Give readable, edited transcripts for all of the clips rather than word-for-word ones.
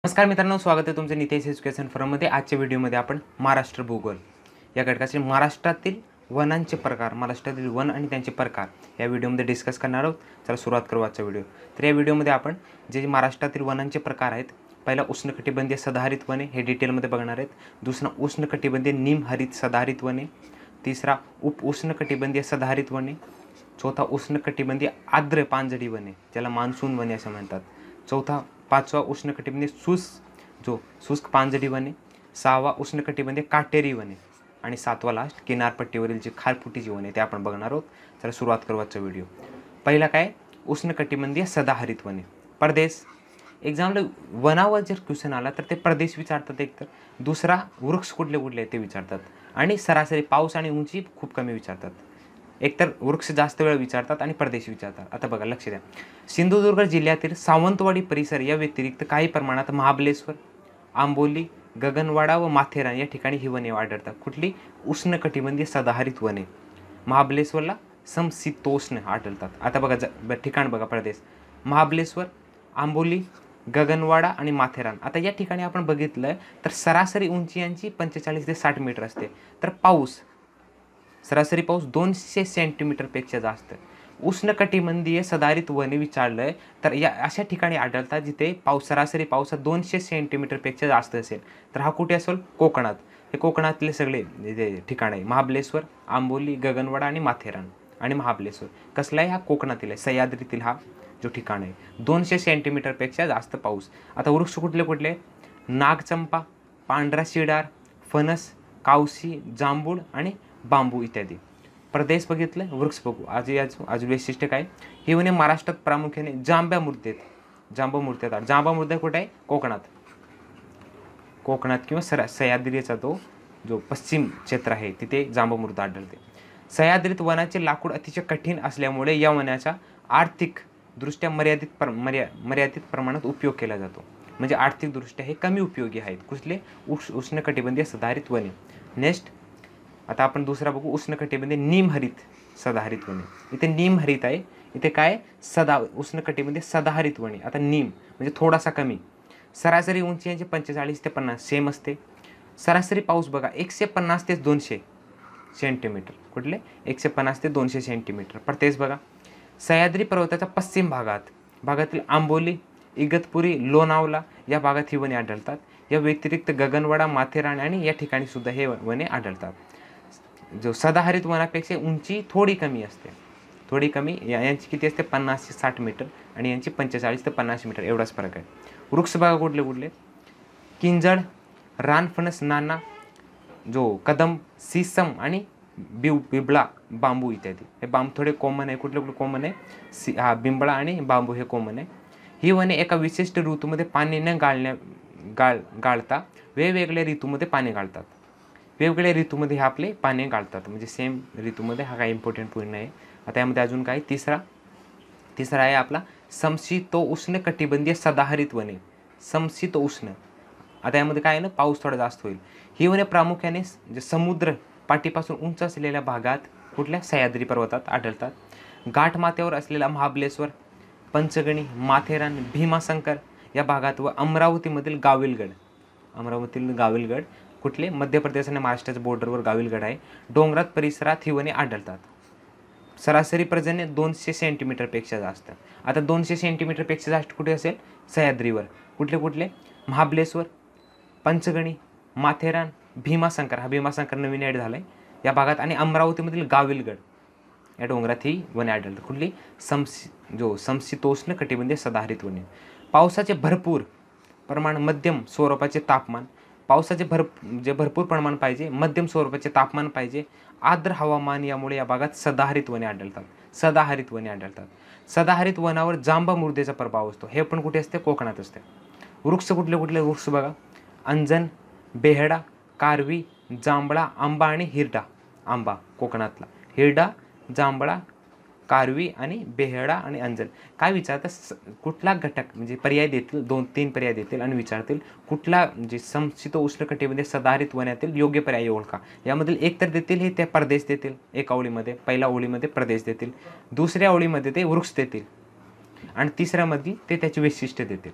नमस्कार मित्रांनो, स्वागत आहे तुमचं नितेश एज्युकेशन फॉरममध्ये। आजच्या व्हिडिओमध्ये आपण महाराष्ट्र भूगोल या घटकाचे महाराष्ट्रातील वनांचे प्रकार, महाराष्ट्रातील वन आणि त्यांचे प्रकार या व्हिडिओमध्ये डिस्कस करणार आहोत। चला सुरुवात करू आजचा व्हिडिओ। तर या व्हिडिओमध्ये आपण जे महाराष्ट्रातील वनांचे प्रकार आहेत, पहिला उष्णकटिबंधीय सदाहरित वने हे डिटेलमध्ये बघणार आहेत। दुसरा उष्णकटिबंधीय निमहरित सदाहरित वने, तिसरा उष्णकटिबंधीय सदाहरित वने, चौथा उष्णकटिबंधीय आर्द्र पानझडी वने ज्याला मान्सून वने असे म्हणतात, पाचवा उष्णकटिबंधीय शुष्क पानझडी वने, सहावा उष्णकटिबंधीय काटेरी वने आणि सातवा लास्ट किनारपट्टीवरील जे खारफुटीची वने ते आपण बघणार आहोत। चला सुरुवात करू आजचा व्हिडिओ। पहिला काय, उष्णकटिबंधीय सदाहरित वने। प्रदेश, एक्झाम्पल वनावर जर क्वेश्चन आला तर ते प्रदेश विचारतात, एक तर दुसरा वृक्ष कुठले कुठले ते विचारतात आणि सरासरी पाऊस आणि उंची खूप कमी विचारतात। एकतर वृक्ष जास्त वेळ विचारतात आणि प्रदेश विचारतात। आता बघा, लक्ष द्या, सिंधुदुर्ग जिल्ह्यातील सावंतवाडी परिसर या व्यतिरिक्त काही प्रमाणात महाबलेश्वर, आंबोली, गगनवाडा व माथेरान या ठिकाणी ही वने आढळतात। कुठली? उष्णकटिबंधीय सदाहरित वने। महाबलेश्वरला समशीतोष्ण आढळतात। आता बघा ठिकाण बघा, प्रदेश महाबलेश्वर, आंबोली, गगनवाडा आणि माथेरान। आता या ठिकाणी आपण बघितलं तर सरासरी उंची यांची 45 ते 60 मीटर असते, तर सरासरी पाऊस 200 सेंटीमीटरपेक्षा जास्त। उष्णकटिबंधीय सदाहरित वने विचारलंय तर या अशा ठिकाणी आढळतात जिथे सरासरी पाऊस 200 सेंटीमीटरपेक्षा जास्त असेल। तर हा कुठे असेल? कोकणात। हे कोकणातले सगळे जे ठिकाण आहे, महाबलेश्वर, आंबोली, गगनवाडा आणि माथेरान आणि महाबलेश्वर कसला आहे? हा कोकणातील आहे, सह्याद्रीतील हा जो ठिकाण आहे, 200 सेंटीमीटरपेक्षा जास्त पाऊस। आता वृक्ष कुठले कुठले? नागचंपा, पांढरा शिडार, फणस, कावशी, जांभूळ आणि बांबू इत्यादी। प्रदेश बघितलं, वृक्ष बघू। आज वैशिष्ट्य काय? ही वने महाराष्ट्रात प्रामुख्याने जांभा मूर्ती जांभा मूर्ती कुठे आहे? कोकणात किंवा सह्याद्रीचा तो जो पश्चिम क्षेत्र आहे तिथे जांभा मूर्ती आढळते। सह्याद्रीत वनाचे लाकूड अतिशय कठीण असल्यामुळे या वनाचा आर्थिक दृष्ट्या मर्यादित प्रमाणात उपयोग केला जातो। म्हणजे आर्थिक दृष्ट्या हे कमी उपयोगी आहेत। कुठले? उष्णकटिबंधीय सदाहरित वने। नेक्स्ट, आता आपण दुसरा बघू, उष्णकटिबंधीय निमहरित सदाहरित वने। इथे निमहरित आहे, इथे काय? उष्णकटिबंधीय सदाहरित वने। आता निम म्हणजे थोडासा कमी, सरासरी उंची यांची 45 ते 50 सेम असते। सरासरी पाऊस बघा 150 ते 200 सेंटीमीटर। कुठले? 150 ते 200 सेंटीमीटर। प्रदेश बघा, सह्याद्री पर्वताच्या पश्चिम भागातील आंबोली, इगतपुरी, लोणावळा या भागात ही वने आढळतात। या व्यतिरिक्त गगनवाडा, माथेरान आणि या ठिकाणी सुद्धा हे वने आढळतात। जो सदाहरित वनापेक्षा उंची थोडी कमी असते, यांची किती असते? 50 ते 60 मीटर आणि यांची 45 ते 50 मीटर, एवढाच फरक आहे। वृक्ष बघा कुठले कुठले? किंजळ, रानफणस, नाना, जो कदम, सीसम आणि बिबळा, बांबू इत्यादी। हे बांबू थोडे कॉमन आहे। कुठले कॉमन आहे? बिंबळा आणि बांबू हे कॉमन आहे। ही वने एका विशिष्ट ऋतूमध्ये पाणी न गाळता वेगवेगळ्या ऋतूमध्ये पाणी गाळतात। वेगवेगळ्या ऋतूमध्ये हे आपले पाणी गाळतात, म्हणजे सेम ऋतूमध्ये। हा काही इम्पॉर्टंट पॉईंट नाही। आता यामध्ये अजून काय? तिसरा आहे आपला समशीतोष्ण कटिबंधीय सदाहरित वने। समशीतोष्ण, आता यामध्ये काय आहे ना, पाऊस थोडा जास्त होईल। ही वने प्रामुख्याने जे समुद्र पाटीपासून उंच असलेल्या भागात, कुठल्या? सह्याद्री पर्वतात आढळतात। घाटमाथ्यावर असलेला महाबलेश्वर, पंचगणी, माथेरान, भीमाशंकर या भागात व अमरावतीमधील गाविलगड, कुठले? मध्य प्रदेश आणि महाराष्ट्राच्या बॉर्डरवर गाविलगड आहे। डोंगरात परिसरात ही वने आढळतात। सरासरी पर्जन्य 200 सेंटीमीटरपेक्षा जास्त। आता 200 सेंटीमीटरपेक्षा जास्त कुठे असेल? सह्याद्रीवर। कुठले? महाबलेश्वर, पंचगणी, माथेरान, भीमाशंकर, हा भीमाशंकर नवीन ॲड झालाय या भागात, आणि अमरावतीमधील गाविलगड या डोंगरात ही वने आढळतात। कुठली? समशीतोष्ण कटिबंधीय सदाहरित वने। पावसाचे भरपूर प्रमाण, मध्यम स्वरूपाचे तापमान, पावसाचे भरपूर प्रमाण पाहिजे, मध्यम स्वरूपाचे तापमान पाहिजे, आर्द्र हवामान, यामुळे या भागात सदाहरित वने आढळतात। सदाहरित वनावर जांभा मृदेचा प्रभाव असतो। हे पण कुठे असते? कोकणात असते। वृक्ष कुठले वृक्ष बघा? अंजन, बेहडा, कारवी, जांभळा, आंबा आणि हिरडा। आंबा कोकणातला, हिरडा, जांभळा, कारवी आणि बेहडा आणि अंजन। काय विचारतात? कुठला घटक, म्हणजे पर्याय देतील, 2-3 पर्याय देतील आणि विचारतील कुठला म्हणजे समशीतोष्ण कटिबंधीय सदाहरित वनातील योग्य पर्याय ओळखा। यामधील एक तर देतील, हे ते प्रदेश देतील एका ओळीमध्ये, पहिल्या ओळीमध्ये प्रदेश देतील, दुसऱ्या ओळीमध्ये ते वृक्ष देतील आणि तिसऱ्यामध्ये ते त्याची वैशिष्ट्य देतील।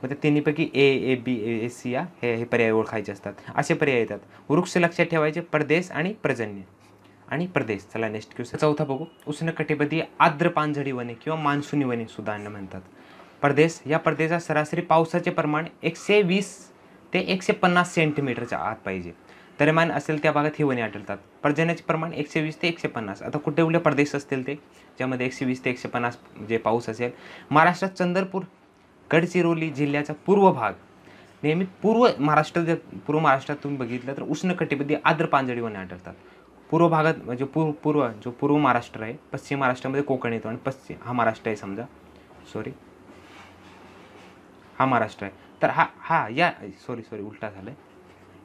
मग त्या तिन्हीपैकी ए बी ए सी या हे पर्याय ओळखायचे असतात. असे पर्याय येतात. वृक्ष लक्षात ठेवायचे, प्रदेश आणि पर्जन्य आणि प्रदेश. चला नेक्स्ट क्वेश्चन चौथा बघू. उष्णकटिबंधीय आर्द्र पानझडी वने किंवा मान्सूनी वने सुद्धा म्हणतात. प्रदेश, या प्रदेशात सरासरी पावसाचे प्रमाण 120 ते 150 सेंटीमीटरच्या आत पाहिजे. दरम्यान असेल त्या भागात ही वने आढळतात. पर्जन्याचे प्रमाण 120 ते 150. आता कुठे कुठले प्रदेश असतील ते ज्यामध्ये 120 ते 150 जे पाऊस असेल. महाराष्ट्रात चंद्रपूर गडचिरोली जिल्ह्याचा पूर्व भाग, नेहमी पूर्व महाराष्ट्रात तुम्ही बघितलं तर उष्णकटिबंधीय आर्द्र पानझडी वने आढळतात. पूर्व भागात म्हणजे पूर्व महाराष्ट्र आहे, पश्चिम महाराष्ट्रामध्ये कोकण येतो आणि पश्चिम हा महाराष्ट्र आहे समजा, सॉरी हा महाराष्ट्र आहे. तर उलटा झालं.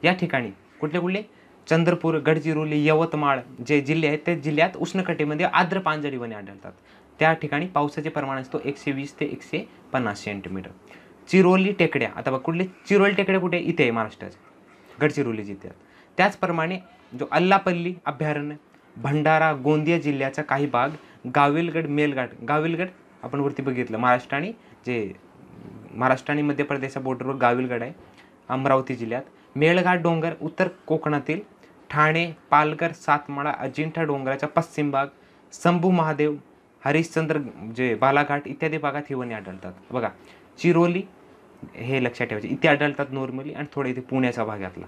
या ठिकाणी कुठले चंद्रपूर गडचिरोली यवतमाळ जे जिल्हे आहेत त्या जिल्ह्यात उष्णकटिबंधीय आर्द्र पानझडी वने आढळतात. त्या ठिकाणी पावसाचे प्रमाण असतो 120 ते 150 सेंटीमीटर. चिरोली टेकड्या, आता बघ कुठले चिरोली टेकड्या कुठे, इथे आहे महाराष्ट्राचे गडचिरोली जिल्ह्यात. त्याचप्रमाणे जो अल्लापल्ली अभयारण्य, भंडारा गोंदिया जिल्ह्याचा काही भाग, गाविलगड गाविलगड आपण वरती बघितलं महाराष्ट्र आणि मध्य प्रदेशच्या बॉर्डरवर गाविलगड आहे अमरावती जिल्ह्यात. मेळघाट डोंगर उत्तर कोकणातील, ठाणे पालघर सातमाळा अजिंठा डोंगराचा पश्चिम भाग, शंभू महादेव हरिश्चंद्र जे बालाघाट इत्यादी भागात ही वने आढळतात. बघा चिरोली हे लक्षात ठेवायचे, इथे आढळतात नॉर्मली आणि थोडे इथे पुण्याच्या भागातला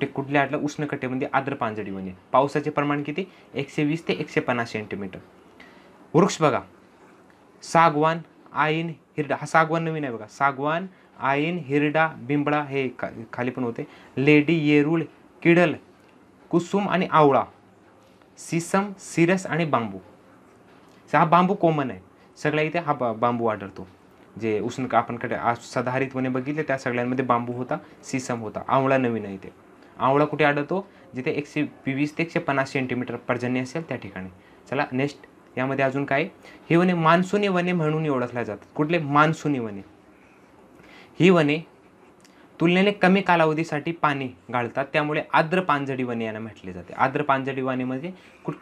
कुठले आढळलं उष्णकटिबंधीय आर्द्र पानझडी वने. पावसाचे प्रमाण किती, 120 ते 150 सेंटीमीटर. वृक्ष बघा सागवान आईन हिरडा, हा सागवान नवीन आहे बघा, सागवान आईन हिरडा बिंबळा हे खाली पण होते, लेडी येरूळ किडल कुसुम आणि आवळा, सिसम सिरस आणि बांबू. हा बांबू कॉमन आहे सगळ्या इथे, हा बांबू आढळतो. जे आपण सदाहरित वने बघितले त्या सगळ्यांमध्ये बांबू होता, सिसम होता. आवळा नवीन आहे इथे. आवळा कुठे आढळतो, जिथे 120 ते 150 सेंटीमीटर पर्जन्य असेल त्या ठिकाणी. चला नेक्स्ट, यामध्ये अजून काय, ही वने मान्सूनी वने म्हणून ओळखल्या जातात. कुठले, मान्सूनी वने. ही वने तुलनेने कमी कालावधीसाठी पाणी गाळतात, त्यामुळे आर्द्र पानझडी वने यांना म्हटले जाते. आर्द्र पानझडी वने म्हणजे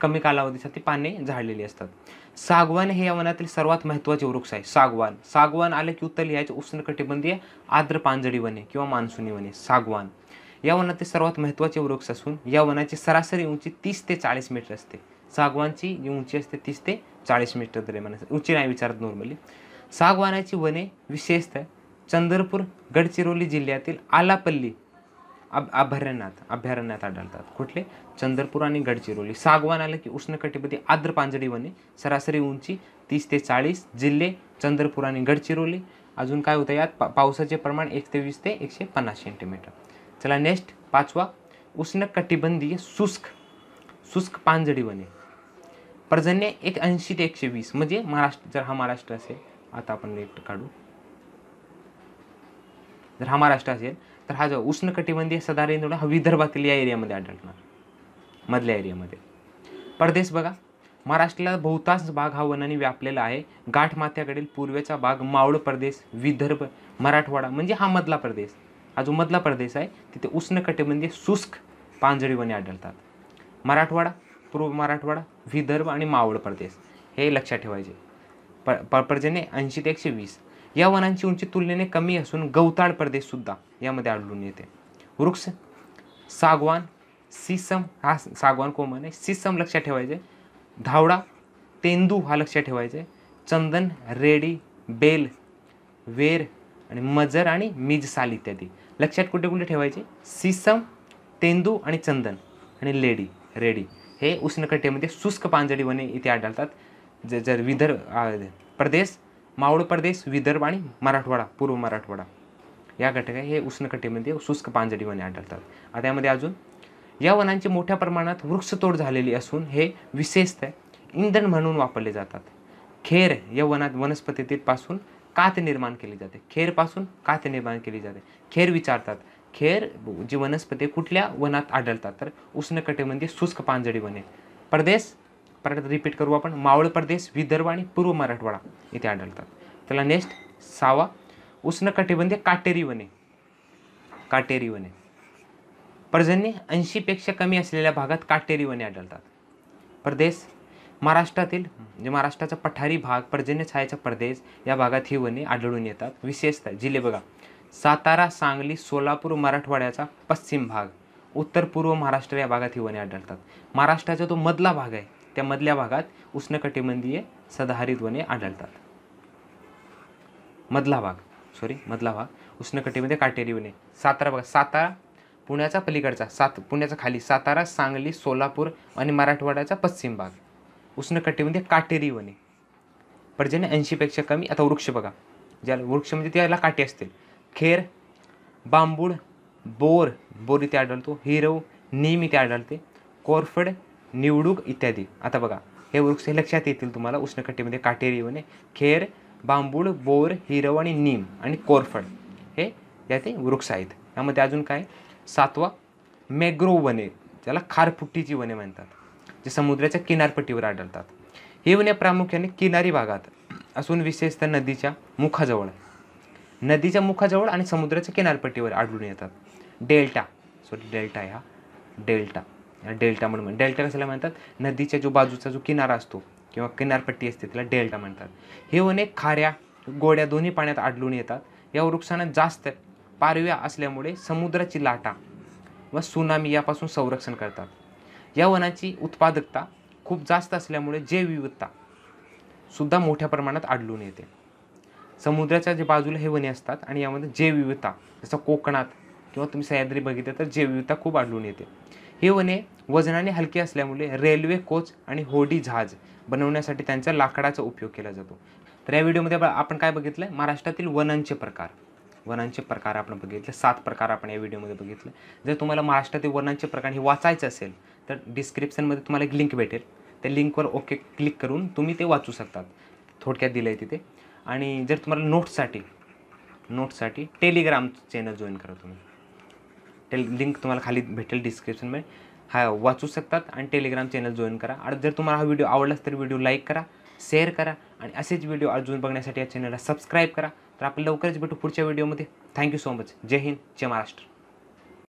कमी कालावधीसाठी पाने झाडलेली असतात. सागवान हे या वनातील सर्वात महत्त्वाचे वृक्ष आहे. सागवान आले की उत्तर लिहायचे उष्णकटिबंधीय आर्द्र पानझडी वने किंवा मान्सूनी वने. सागवान या वनातील सर्वात महत्त्वाचे वृक्ष असून या वनाची सरासरी उंची 30 ते 40 मीटर असते. सागवानची जी उंची असते 30 ते 40 मीटर दरम्यान असते. उंची नाही विचारत नॉर्मली. सागवानाची वने विशेषतः चंद्रपूर गडचिरोली जिल्ह्यातील आलापल्ली अभयारण्यात आढळतात. कुठले, चंद्रपूर आणि गडचिरोली. सागवान आलं की उष्णकटिबंधीय आर्द्र पानझडी वने, सरासरी उंची 30 ते 40, जिल्हे चंद्रपूर आणि गडचिरोली. अजून काय होतं यात, पावसाचे प्रमाण 120 ते 150 सेंटीमीटर. चला नेक्स्ट पाचवा, उष्णकटिबंधीय शुष्क पानझडी वने. पर्जन्य 80 ते 120 म्हणजे जर हा महाराष्ट्र असेल, आता आपण लेफ्ट काढू, जर हा महाराष्ट्र असेल तर हा जो उष्णकटिबंधीय सदाहरित हा विदर्भातील या एरियामध्ये आढळणार, मधल्या एरियामध्ये. प्रदेश बघा, महाराष्ट्राला बहुतांश भाग हा वनांनी व्यापलेला आहे. गाठमाथ्याकडील पूर्वेचा भाग मावळ प्रदेश, विदर्भ, मराठवाडा म्हणजे हा मधला प्रदेश. हा जो मधला प्रदेश आहे तिथे उष्णकटिबंधीय शुष्क पानझडी वने आढळतात. मराठवाडा, पूर्व मराठवाडा, विदर्भ आणि मावळ प्रदेश हे लक्षात ठेवायचे. पर्जन्य 80 ते 120. या वनांची उंची तुलनेने कमी असून गवताळ प्रदेश सुद्धा यामध्ये आढळून येते. वृक्ष सागवान, सिसम, हा सागवान कॉमन आहे, सिसम लक्षात ठेवायचे. धावडा, तेंदू हा लक्षात ठेवायचे. चंदन, रेडी, बेल, वेर आणि मजर आणि मिजसाल इत्यादी लक्षात कुठे ठेवायचे. सिसम, तेंदू आणि चंदन आणि रेडी हे उष्णकटिबंधीय शुष्क पानझडी वने इथे आढळतात. जर प्रदेश मावळ प्रदेश, विदर्भ आणि मराठवाडा, पूर्व मराठवाडा या घटक हे उष्णकटिबंधीय शुष्क पानझडी वने आढळतात. आता यामध्ये अजून या वनांची मोठ्या प्रमाणात वृक्षतोड झालेली असून हे विशेषतः इंधन म्हणून वापरले जातात. खेर या वनस्पतीतील पासून काथ निर्माण केली जाते. खेरपासून काथ निर्माण केली जाते. खेर विचारतात, खेर जी वनस्पती कुठल्या वनात आढळतात, तर उष्णकटिबंधीय शुष्क पानझडी वने. प्रदेश परत रिपीट करू आपण, मावळ प्रदेश, विदर्भ आणि पूर्व मराठवाडा इथे आढळतात. त्याला नेक्स्ट 6वा, उष्णकटिबंधीय काटेरी वने. पर्जन्य 80 पेक्षा कमी असलेल्या भागात काटेरी वने आढळतात. प्रदेश महाराष्ट्रातील म्हणजे महाराष्ट्राचा पठारी भाग, पर्जन्य छायेचा प्रदेश या भागात ही वने आढळून येतात. विशेषतः जिल्हे बघा, सातारा, सांगली, सोलापूर, मराठवाड्याचा पश्चिम भाग, उत्तर पूर्व महाराष्ट्र या भागात ही वने आढळतात. महाराष्ट्राचा जो मधला भाग आहे त्या मधल्या भागात उष्णकटिबंधीय सदाहरित वने आढळतात. मधला भाग उष्णकटिबंधीय काटेरी वने. सातारा बघा, सातारा पुण्याचा पलीकडचा, पुण्याचा खाली सातारा, सांगली, सोलापूर आणि मराठवाड्याचा पश्चिम भाग उष्णकटिबंधीय काटेरी वने. पर्जन्य 80पेक्षा कमी. आता वृक्ष बघा, ज्याला वृक्ष म्हणजे त्याला काटे असतील. खेर, बांबूळ, बोर इथे आढळतो. हिरव, नीम इथे आढळते. कोरफड, निवडूक इत्यादी. आता बघा, हे वृक्ष लक्षात येतील तुम्हाला. उष्णकटिबंधीय काटेरी वने खेर, बांबूळ, बोर, हिरव आणि नीम आणि कोरफड हे याचे वृक्ष आहेत. यामध्ये अजून काय, 7वा मॅंग्रोव्ह वने, ज्याला खारफुटीची वने म्हणतात, जे समुद्राच्या किनारपट्टीवर आढळतात. ही वने प्रामुख्याने किनारी भागात असून विशेषतः नदीच्या मुखाजवळ आणि समुद्राच्या किनारपट्टीवर आढळून येतात. डेल्टा म्हणून डेल्टा कशाला म्हणतात, नदीच्या जो बाजूचा जो किनारा असतो किंवा किनारपट्टी असते त्याला डेल्टा म्हणतात. हे वने खाऱ्या गोड्या दोन्ही पाण्यात आढळून येतात. या वृक्षांना जास्त पारव्या असल्यामुळे समुद्राची लाटा व सुनामी यापासून संरक्षण करतात. या वनाची उत्पादकता खूप जास्त असल्यामुळे जैवविविधता सुद्धा मोठ्या प्रमाणात आढळून येते. समुद्राच्या जे बाजूला हे वने असतात आणि यामध्ये जैवविविधता, जसं कोकणात किंवा तुम्ही सह्याद्री बघितलं तर जैवविविधता खूप आढळून येते. हे वने वजनाने हलके असल्यामुळे रेल्वे, कोच आणि होडी जहाज बनवण्यासाठी त्यांचा लाकडाचा उपयोग केला जातो. तर या व्हिडिओमध्ये आपण काय बघितलं, महाराष्ट्रातील वनांचे प्रकार आपण बघितले. 7 प्रकार आपण या व्हिडिओमध्ये बघितले. जर तुम्हाला महाराष्ट्रातील वनांचे प्रकार हे वाचायचं असेल तर डिस्क्रिप्शनमध्ये तुम्हाला एक लिंक भेटेल. त्या लिंकवर ओके क्लिक करून तुम्ही ते वाचू शकतात. थोडक्यात दिलं आहे तिथे. आणि जर तुम्हाला नोट्ससाठी टेलिग्राम चॅनल जॉईन करा तुम्ही. लिंक तुम्हाला खाली भेटेल डिस्क्रिप्शनमध्ये. वाचू शकतात आणि टेलिग्राम चॅनल जॉईन करा. आणि जर तुम्हाला हा व्हिडिओ आवडलाच तर व्हिडिओ लाईक करा, शेअर करा आणि असेच व्हिडिओ अजून बघण्यासाठी या चॅनलला सबस्क्राईब करा. तर आपण लवकरच भेटू पुढच्या व्हिडिओमध्ये. Thank you so much. जय हिंद, जय महाराष्ट्र.